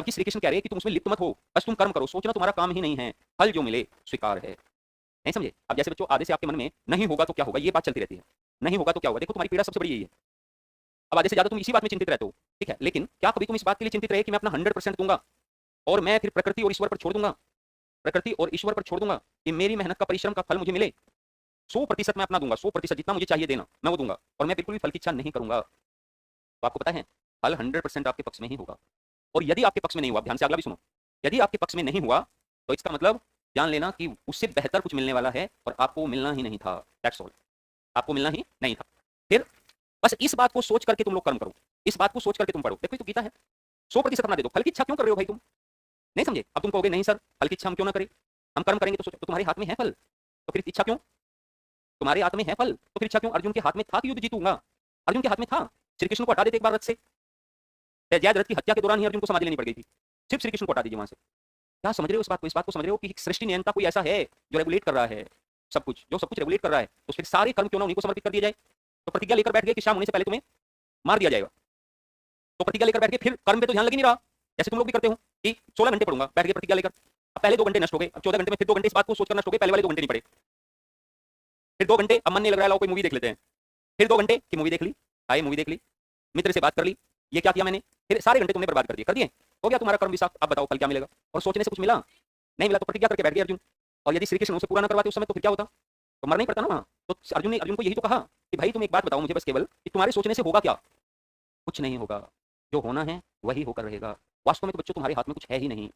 जबकि श्री कृष्ण कह रहे हैं कि तुम उसमें लिप्त मत हो, बस तुम कर्म करो, सोचना तुम्हारा काम ही नहीं है, फल जो मिले स्वीकार है। नहीं समझे? अब जैसे बच्चों आधे से आपके मन में नहीं होगा तो क्या होगा, ये बात चलती रहती है, नहीं होगा तो क्या होगा। देखो तुम्हारी पीड़ा सबसे बड़ी यही है। अब आधे से ज्यादा तुम इसी बात में चिंतित रहते हो, ठीक है, लेकिन क्या कभी तुम इस बात के लिए चिंतित रहे कि मैं अपना 100% दूंगा और मैं फिर प्रकृति और ईश्वर पर छोड़ दूंगा, प्रकृति और ईश्वर पर छोड़ दूंगा कि मेरी मेहनत का परिश्रम का फल मुझे मिले, 100% मैं अपना दूंगा, 100% जितना मुझे चाहिए देना मैं वो दूंगा, और मैं बिल्कुल भी फल की इच्छा नहीं करूंगा। तो आपको पता है फल 100% आपके पक्ष में ही होगा। और यदि आपके पक्ष में नहीं हुआ, ध्यान से अगला भी सुनो, यदि आपके पक्ष में नहीं हुआ तो इसका मतलब जान लेना कि उससे बेहतर कुछ मिलने वाला है और आपको मिलना ही नहीं था। दैट्स ऑल, आपको मिलना ही नहीं था। फिर बस इस बात को सोच करके तुम लोग कर्म करो, इस बात को सोच करके तुम पढ़ो। देखो तो गीता है, 100% अपना दे दो। फल की इच्छा क्यों कर रहे हो भाई तुम? नहीं समझे? अब तुम कहोगे नहीं सर फल की इच्छा हम क्यों ना करें, हम कर्म करेंगे तो सोचो, तो तुम्हारे हाथ में है फल, तो फिर इच्छा क्यों? तुम्हारे हाथ में है फल तो फिर इच्छा क्यों? अर्जुन के हाथ में था कि युद्ध जीतूंगा, अर्जुन के हाथ में था। श्री कृष्ण को हटा देते एक बार रथ से, जयद्रथ की हत्या के दौरान ही अर्जुन को समाधि लेनी पड़ गई थी, सिर्फ श्री कृष्ण को हटा दीजिए वहां से। क्या समझ रहे हो इस बात को? इस बात को समझ रहे हो कि सृष्टि नियंता कोई ऐसा है जो रेगुलेट कर रहा है सब कुछ, जो सब कुछ रेगुलेट कर रहा है, तो फिर सारे कर्म क्यों ना उन्हीं को समर्पित कर दिए जाए। तो प्रतिज्ञा लेकर बैठ गए कि शाम होने से पहले तुम्हें मार दिया जाएगा, तो प्रतिज्ञा लेकर बैठ गए, फिर कर्म पे तो ध्यान लग ही नहीं रहा, जैसे तुम लोग भी करते हो कि 16 घंटे पढ़ूंगा, बैठ गए प्रतिज्ञा लेकर, अब पहले 2 घंटे नष्ट हो गए, अब 14 घंटे में फिर 2 घंटे इस बात को सोचकर नष्ट हो गए, पहले वाले 2 घंटे नहीं पढ़े, फिर 2 घंटे अब मन नहीं लग रहा है, लाओ कोई मूवी देख लेते हैं, फिर 2 घंटे की मूवी देख ली, आए मूवी देख ली, मित्र से बात कर ली, ये क्या किया मैंने, फिर सारे घंटे तुमने बर्बाद कर दिए, हो गया तुम्हारा कर्म विषाक्त। अब बताओ कल क्या मिलेगा? और सोचने से कुछ मिला नहीं मिला, तो प्रतिज्ञा करके बैठ गए अर्जुन। और यदि श्री कृष्ण उसे पूरा न करवाते उस समय तो फिर क्या होता? तो मरना ही पड़ता ना वहां। तो अर्जुन को यही तो कहा कि भाई तुम एक बात बताओ मुझे बस केवल कि तुम्हारे सोचने से होगा क्या? कुछ नहीं होगा, जो होना है वही होकर रहेगा। वास्तव में तो बच्चों तुम्हारे हाथ में कुछ है ही नहीं,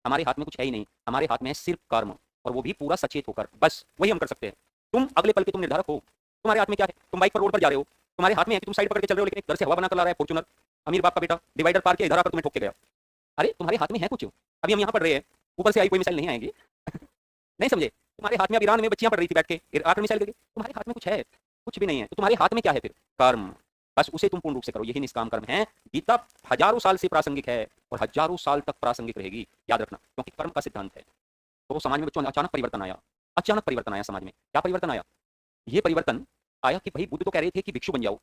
हमारे हाथ में कुछ है ही नहीं, हमारे हाथ में है सिर्फ कर्म, और वो भी पूरा सचेत होकर, बस वही हम कर सकते हैं। तुम अगले पल के तुम निर्धारक हो, तुम्हारे हाथ में क्या है? तुम बाइक पर रोड पर जा रहे हो, तुम्हारे हाथ में है कि तुम साइड पकड़ के चल रहे हो, लेकिन एक घर से हवा बनाकर ला रहा है फॉर्च्यूनर, अमीर बाप का बेटा, डिवाइडर पार के इधर आकर तुम्हें ठोक के गया। अरे तुम्हारे हाथ में है कुछ, अभी हम यहाँ पढ़ रहे हैं, ऊपर से आई कोई मिसाइल नहीं आएगी नहीं समझे? तुम्हारे हाथ में अब ईरान में बच्चियां पढ़ रही थी बैठ के, आकर मिसाइल गई, तुम्हारे हाथ में कुछ है? कुछ भी नहीं है। तो तुम्हारे हाथ में क्या है फिर? कर्म, बस उसे तुम पूर्ण रूप से करो, यही निष्काम कर्म है। गीता हजारों साल से प्रासंगिक है और हजारों साल तक प्रासंगिक रहेगी, याद रखना, क्योंकि कर्म का सिद्धांत है। तो समाज में बच्चों अचानक परिवर्तन आया, अचानक परिवर्तन आया समाज में। क्या परिवर्तन आया? ये परिवर्तन आया कि भाई बुद्ध तो कह रहे थे कि भिक्षु बन जाओ,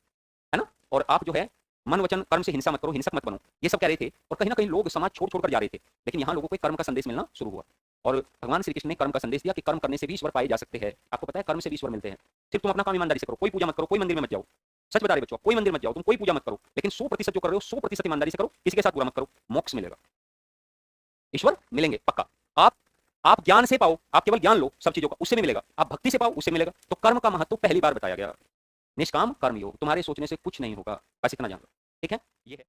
है ना, और आप जो है मन वचन कर्म से हिंसा मत करो, हिंसक मत बनो, ये सब कह रहे थे, और कहीं ना कहीं लोग समाज छोड़ छोड़ कर जा रहे थे। लेकिन यहाँ लोगों को कर्म का संदेश मिलना शुरू हुआ, और भगवान श्री कृष्ण ने कर्म का संदेश दिया कि कर्म करने से भी ईश्वर पाए जा सकते हैं। आपको पता है कर्म से भी ईश्वर मिलते हैं। सिर्फ तुम अपना काम ईमानदारी से करो, कोई पूजा मत करो, कोई मंदिर में मत जाओ, सच बता रहे बच्चों, कोई मंदिर मत जाओ, तुम कोई पूजा मत करो, लेकिन 100% जो कर रहे हो 100% ईमानदारी से करो, किसी के साथ बुरा मत करो, मोक्ष मिलेगा, ईश्वर मिलेंगे पक्का। आप ज्ञान से पाओ, आप केवल ज्ञान लो सब चीजों का, उससे भी मिलेगा। आप भक्ति से पाओ, उससे मिलेगा। तो कर्म का महत्व पहली बार बताया गया, निष्काम कर्म योग, तुम्हारे सोचने से कुछ नहीं होगा, बस इतना जान लो, ठीक है? ये है।